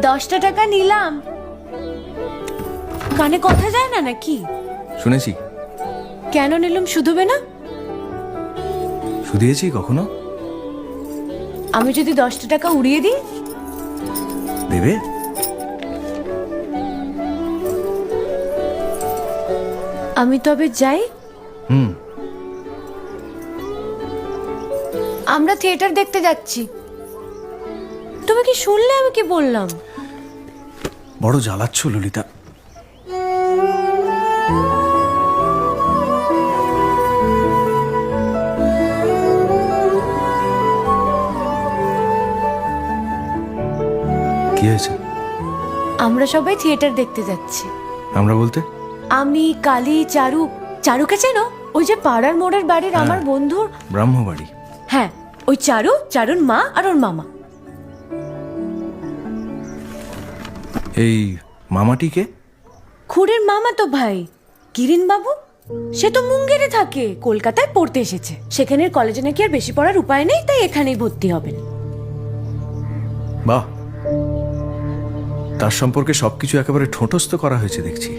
10টা টাকা নিলাম। কানে কথা যায় না নাকি? শুনেছি। কেন নিলাম? শুধবে না? শুধিয়েছি কখনো? আমি যদি 10টা টাকা উড়িয়ে দিই? দেবে? আমি তবে যাই। আমরা থিয়েটার দেখতে যাচ্ছি। তুমি কি শুনলে আমি কি বললাম? বড় জ্বালাচ্ছ ললিতা। কি হয়েছে? আমরা সবাই থিয়েটার দেখতে যাচ্ছি। আমরা বলতে? আমি, কালী, চারু। চারুকে চেনো? ওই যে পাড়ার মোড়ের বাড়ির আমার বন্ধুর ব্রাহ্মবাড়ি। হ্যাঁ, ওই চারু, চারুর মা আর ওর মামা। এই মামাটিকে? খুড়ের মামা তো ভাই, কিরিন বাবু। সে তো মুঙ্গেরে থাকে, কলকাতায় পড়তে এসেছে। সেখানের কলেজে নাকি আর বেশি পড়ার উপায় নেই, তাই এখানেই ভর্তি হবেন। বাহ, তার সম্পর্কে সবকিছু একেবারে ঠোঁটস্থ করা হয়েছে দেখছি।